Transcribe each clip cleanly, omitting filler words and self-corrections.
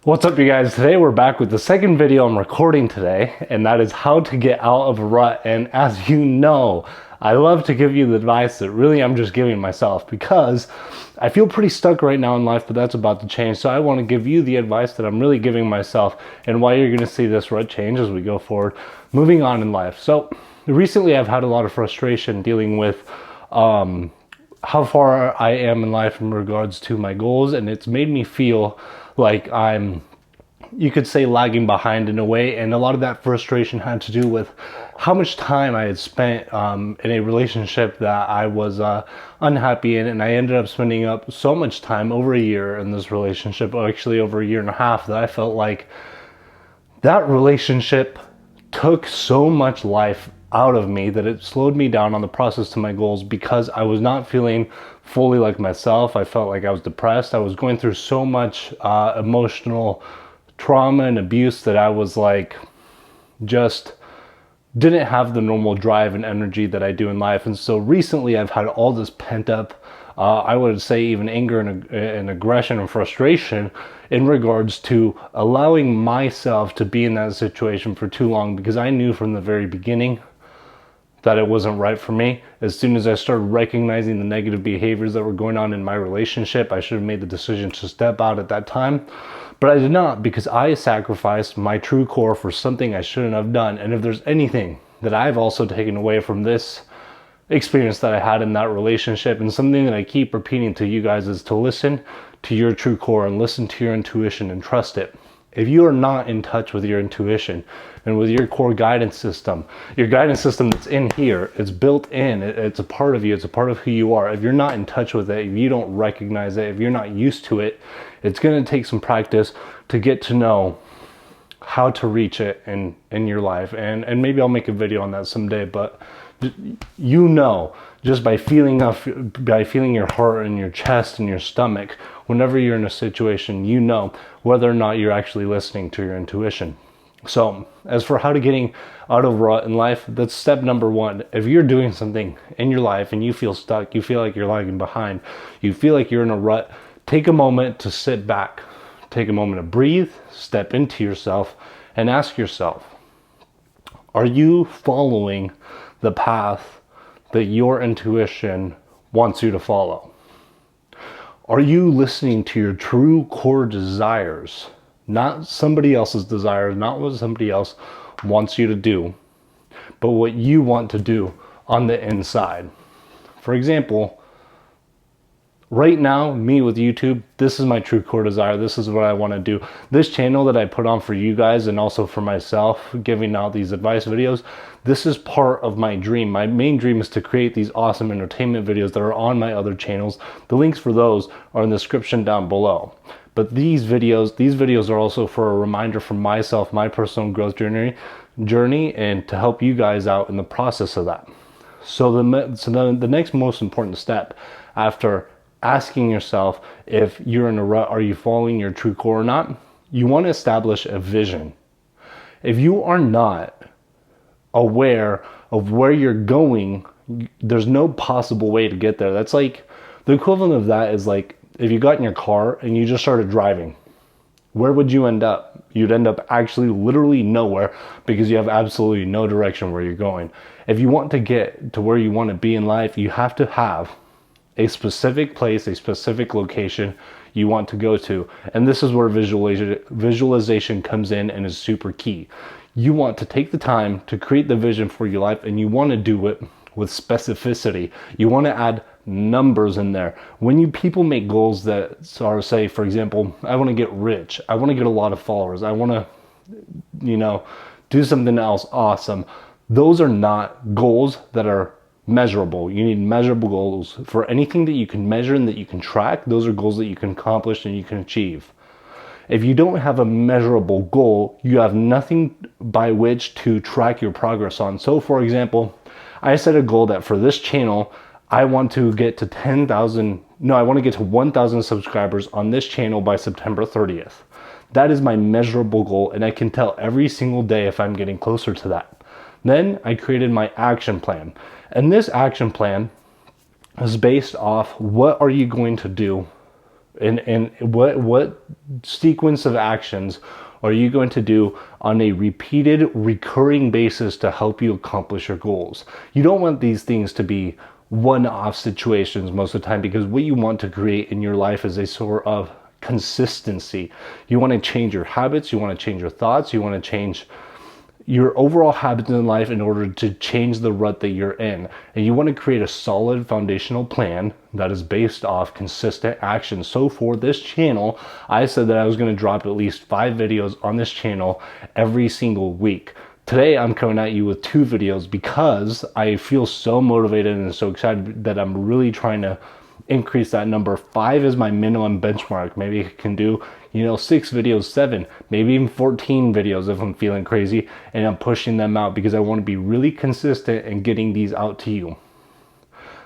What's up, you guys? Today we're back with the second video I'm recording today, and that is how to get out of a rut. And as you know, I love to give you the advice that really I'm just giving myself, because I feel pretty stuck right now in life, but that's about to change. So I want to give you the advice that I'm really giving myself and why you're going to see this rut change as we go forward, moving on in life. So recently I've had a lot of frustration dealing with how far I am in life in regards to my goals, and it's made me feel like I'm, you could say, lagging behind in a way. And a lot of that frustration had to do with how much time I had spent in a relationship that I was unhappy in, and I ended up spending up so much time, over a year, in this relationship, or actually over a year and a half, that I felt like that relationship took so much life out of me that it slowed me down on the process to my goals, because I was not feeling fully like myself. I felt like I was depressed. I was going through so much emotional trauma and abuse that I was like, just didn't have the normal drive and energy that I do in life. And so recently I've had all this pent up, I would say even anger and aggression and frustration in regards to allowing myself to be in that situation for too long, because I knew from the very beginning that it wasn't right for me. As soon as I started recognizing the negative behaviors that were going on in my relationship, I should have made the decision to step out at that time. But I did not, because I sacrificed my true core for something I shouldn't have done. And if there's anything that I've also taken away from this experience that I had in that relationship, and something that I keep repeating to you guys, is to listen to your true core and listen to your intuition and trust it. If you are not in touch with your intuition and with your core guidance system, your guidance system that's in here, it's built in, it's a part of you, it's a part of who you are. If you're not in touch with it, if you don't recognize it, if you're not used to it, it's going to take some practice to get to know how to reach it in your life. And maybe I'll make a video on that someday, but you know, just by feeling your heart and your chest and your stomach, whenever you're in a situation, you know whether or not you're actually listening to your intuition. So as for how to getting out of rut in life, that's step number one. If you're doing something in your life and you feel stuck, you feel like you're lagging behind, you feel like you're in a rut, take a moment to sit back, take a moment to breathe, step into yourself, and ask yourself, are you following the path that your intuition wants you to follow? Are you listening to your true core desires? Not somebody else's desires, not what somebody else wants you to do, but what you want to do on the inside. For example, right now, me with YouTube, this is my true core desire. This is what I want to do. This channel that I put on for you guys and also for myself, giving out these advice videos, this is part of my dream. My main dream is to create these awesome entertainment videos that are on my other channels. The links for those are in the description down below. But these videos are also for a reminder from myself, my personal growth journey, and to help you guys out in the process of that. So the next most important step, after asking yourself if you're in a rut, are you following your true core or not, you want to establish a vision. If you are not aware of where you're going, there's no possible way to get there. That's like, the equivalent of that is like, if you got in your car and you just started driving, where would you end up? You'd end up actually literally nowhere, because you have absolutely no direction where you're going. If you want to get to where you want to be in life, you have to have a specific place, a specific location you want to go to. And this is where visualization comes in and is super key. You want to take the time to create the vision for your life, and you want to do it with specificity. You want to add numbers in there. When people make goals that are, say, for example, I want to get rich, I want to get a lot of followers, I want to, do something else awesome. Those are not goals that are measurable. You need measurable goals for anything that you can measure and that you can track. Those are goals that you can accomplish and you can achieve. If you don't have a measurable goal, you have nothing by which to track your progress on. So for example, I set a goal that for this channel, I want to get to 1,000 subscribers on this channel by September 30th. That is my measurable goal, and I can tell every single day if I'm getting closer to that. Then I created my action plan. And this action plan is based off, what are you going to do And what sequence of actions are you going to do on a repeated, recurring basis to help you accomplish your goals? You don't want these things to be one-off situations most of the time, because what you want to create in your life is a sort of consistency. You want to change your habits, you want to change your thoughts, you want to change your overall habits in life in order to change the rut that you're in. And you want to create a solid foundational plan that is based off consistent action. So for this channel, I said that I was going to drop at least 5 videos on this channel every single week. Today, I'm coming at you with 2 videos because I feel so motivated and so excited that I'm really trying to increase that number. 5 is my minimum benchmark. Maybe I can do, 6 videos, 7, maybe even 14 videos if I'm feeling crazy, and I'm pushing them out because I want to be really consistent in getting these out to you.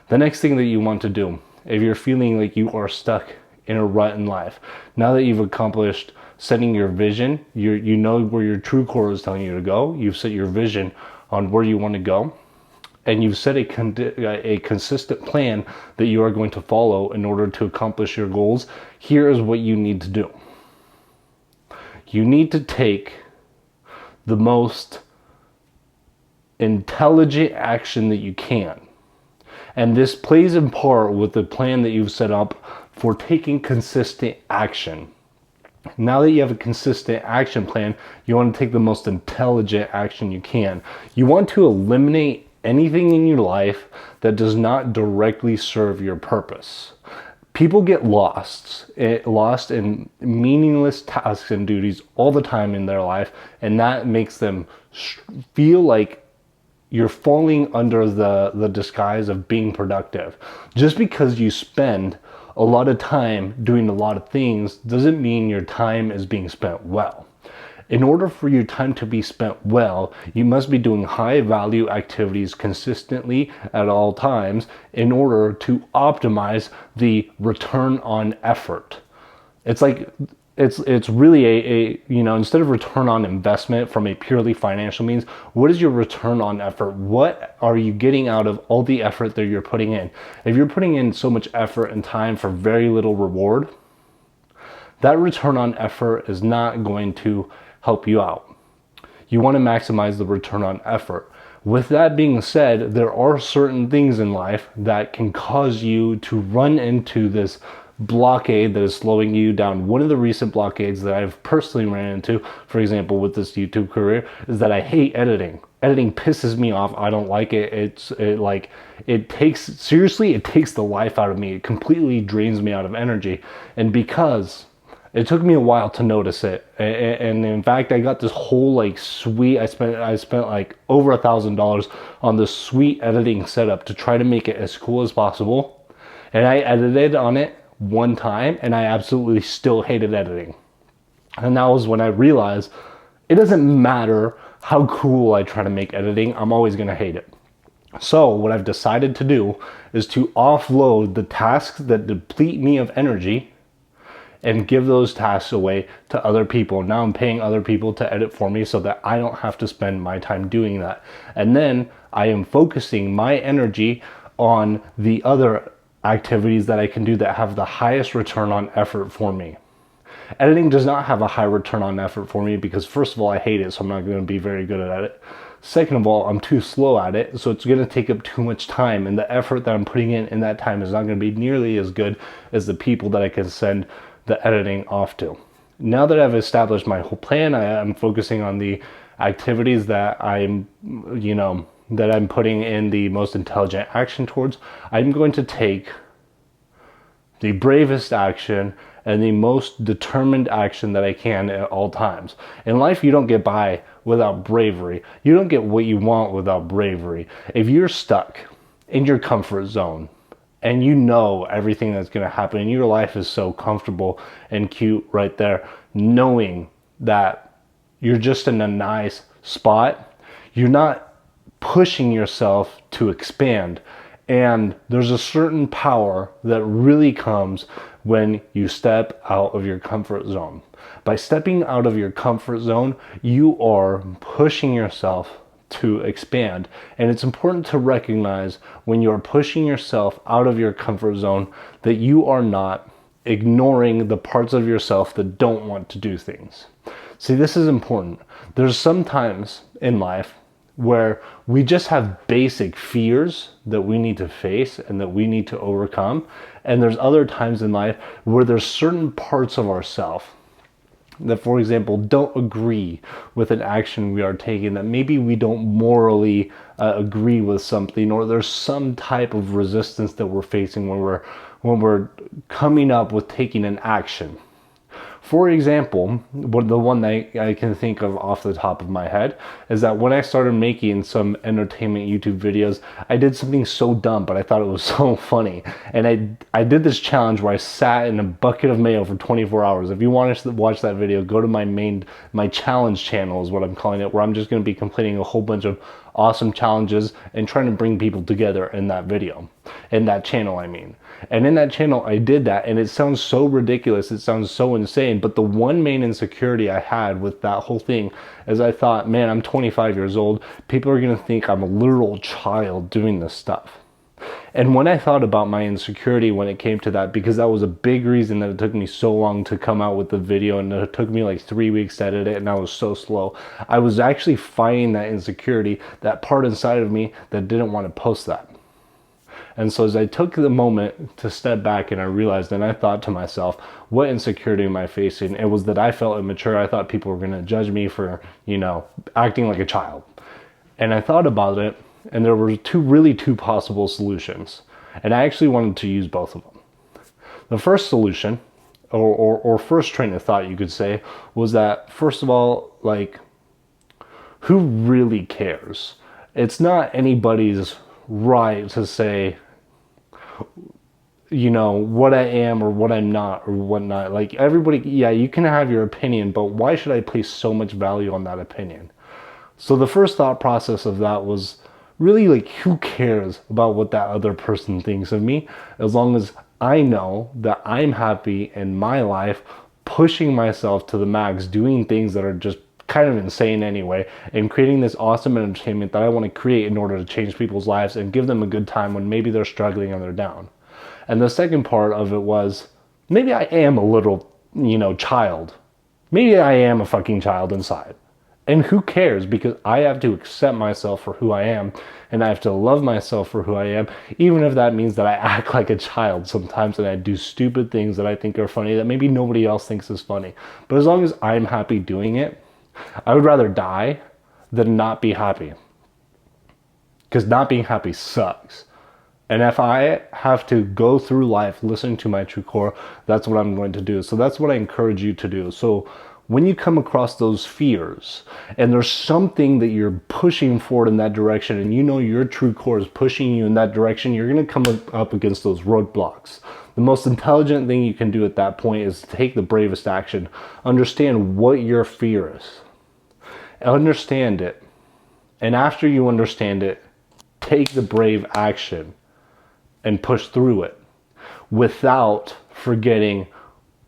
The next thing that you want to do, if you're feeling like you are stuck in a rut in life, now that you've accomplished setting your vision, you know where your true core is telling you to go, you've set your vision on where you want to go, and you've set a consistent plan that you are going to follow in order to accomplish your goals, here is what you need to do. You need to take the most intelligent action that you can. And this plays in part with the plan that you've set up for taking consistent action. Now that you have a consistent action plan, you want to take the most intelligent action you can. You want to eliminate anything in your life that does not directly serve your purpose. People get lost in meaningless tasks and duties all the time in their life, and that makes them feel like you're falling under the disguise of being productive. Just because you spend a lot of time doing a lot of things doesn't mean your time is being spent well. In order for your time to be spent well, you must be doing high value activities consistently at all times in order to optimize the return on effort. It's like, it's really instead of return on investment from a purely financial means, what is your return on effort? What are you getting out of all the effort that you're putting in? If you're putting in so much effort and time for very little reward, that return on effort is not going to help you out. You want to maximize the return on effort. With that being said, there are certain things in life that can cause you to run into this blockade that is slowing you down. One of the recent blockades that I've personally ran into, for example, with this YouTube career, is that I hate editing. Editing pisses me off. I don't like it. It takes the life out of me. It completely drains me out of energy. And because it took me a while to notice it, and in fact, I got this whole suite. I spent like over $1,000 on this sweet editing setup to try to make it as cool as possible. And I edited on it one time, and I absolutely still hated editing. And that was when I realized it doesn't matter how cool I try to make editing, I'm always gonna hate it. So what I've decided to do is to offload the tasks that deplete me of energy and give those tasks away to other people. Now I'm paying other people to edit for me so that I don't have to spend my time doing that. And then I am focusing my energy on the other activities that I can do that have the highest return on effort for me. Editing does not have a high return on effort for me because, first of all, I hate it, so I'm not going to be very good at it. Second of all, I'm too slow at it, so it's going to take up too much time, and the effort that I'm putting in that time is not going to be nearly as good as the people that I can send the editing off to. Now that I've established my whole plan, I'm focusing on the activities that I'm putting in the most intelligent action towards. I'm going to take the bravest action and the most determined action that I can at all times. In life, you don't get by without bravery. You don't get what you want without bravery. If you're stuck in your comfort zone, and you know everything that's going to happen, and your life is so comfortable and cute right there, knowing that you're just in a nice spot, you're not pushing yourself to expand. And there's a certain power that really comes when you step out of your comfort zone. By stepping out of your comfort zone, you are pushing yourself to expand. And it's important to recognize when you're pushing yourself out of your comfort zone that you are not ignoring the parts of yourself that don't want to do things. See, this is important. There's some times in life where we just have basic fears that we need to face and that we need to overcome. And there's other times in life where there's certain parts of ourselves that, for example, don't agree with an action we are taking, that maybe we don't morally agree with something, or there's some type of resistance that we're facing when we're coming up with taking an action. For example, the one that I can think of off the top of my head is that when I started making some entertainment YouTube videos, I did something so dumb, but I thought it was so funny. And I did this challenge where I sat in a bucket of mayo for 24 hours. If you want to watch that video, go to my challenge channel is what I'm calling it, where I'm just going to be completing a whole bunch of awesome challenges and trying to bring people together in that video, in that channel, I mean. And in that channel, I did that, and it sounds so ridiculous, it sounds so insane, but the one main insecurity I had with that whole thing is I thought, man, I'm 25 years old, people are gonna think I'm a literal child doing this stuff. And when I thought about my insecurity when it came to that, because that was a big reason that it took me so long to come out with the video, and it took me like 3 weeks to edit it, and I was so slow, I was actually fighting that insecurity, that part inside of me that didn't want to post that. And so as I took the moment to step back, and I realized, and I thought to myself, what insecurity am I facing? It was that I felt immature. I thought people were going to judge me for, acting like a child. And I thought about it, and there were two possible solutions. And I actually wanted to use both of them. The first solution, or first train of thought, you could say, was that, first of all, who really cares? It's not anybody's right to say, what I am or what I'm not or whatnot. Like, everybody, yeah, you can have your opinion, but why should I place so much value on that opinion? So the first thought process of that was really who cares about what that other person thinks of me, as long as I know that I'm happy in my life, pushing myself to the max, doing things that are just kind of insane anyway, and creating this awesome entertainment that I want to create in order to change people's lives and give them a good time when maybe they're struggling and they're down. And the second part of it was, maybe I am a little, child. Maybe I am a fucking child inside. And who cares? Because I have to accept myself for who I am, and I have to love myself for who I am, even if that means that I act like a child sometimes and I do stupid things that I think are funny that maybe nobody else thinks is funny. But as long as I'm happy doing it, I would rather die than not be happy. Because not being happy sucks. And if I have to go through life listening to my true core, that's what I'm going to do. So that's what I encourage you to do. So when you come across those fears and there's something that you're pushing forward in that direction, and your true core is pushing you in that direction, you're going to come up against those roadblocks. The most intelligent thing you can do at that point is take the bravest action. Understand what your fear is. Understand it. And after you understand it, take the brave action and push through it without forgetting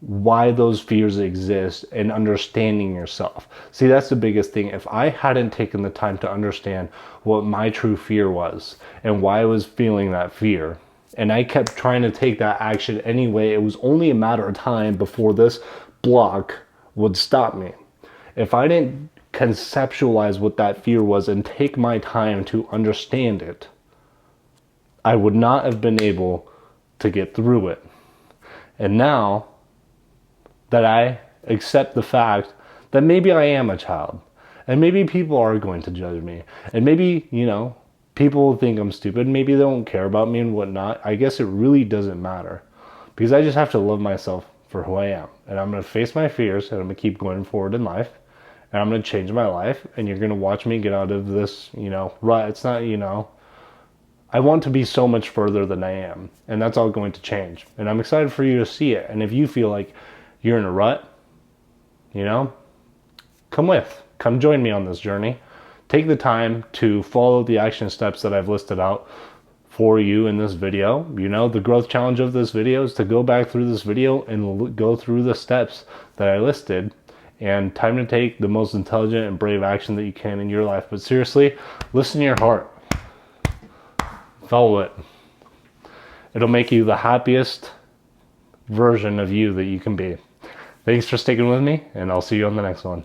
why those fears exist and understanding yourself. See, that's the biggest thing. If I hadn't taken the time to understand what my true fear was and why I was feeling that fear, and I kept trying to take that action anyway, it was only a matter of time before this block would stop me. If I didn't conceptualize what that fear was and take my time to understand it, I would not have been able to get through it. And now that I accept the fact that maybe I am a child, and maybe people are going to judge me, and maybe, people will think I'm stupid, maybe they don't care about me and whatnot, I guess it really doesn't matter. Because I just have to love myself for who I am. And I'm going to face my fears, and I'm going to keep going forward in life, and I'm going to change my life, and you're going to watch me get out of this, rut. It's not, I want to be so much further than I am, and that's all going to change. And I'm excited for you to see it. And if you feel like you're in a rut, come join me on this journey. Take the time to follow the action steps that I've listed out for you in this video. The growth challenge of this video is to go back through this video and go through the steps that I listed, and time to take the most intelligent and brave action that you can in your life. But seriously, listen to your heart. Follow it. It'll make you the happiest version of you that you can be. Thanks for sticking with me, and I'll see you on the next one.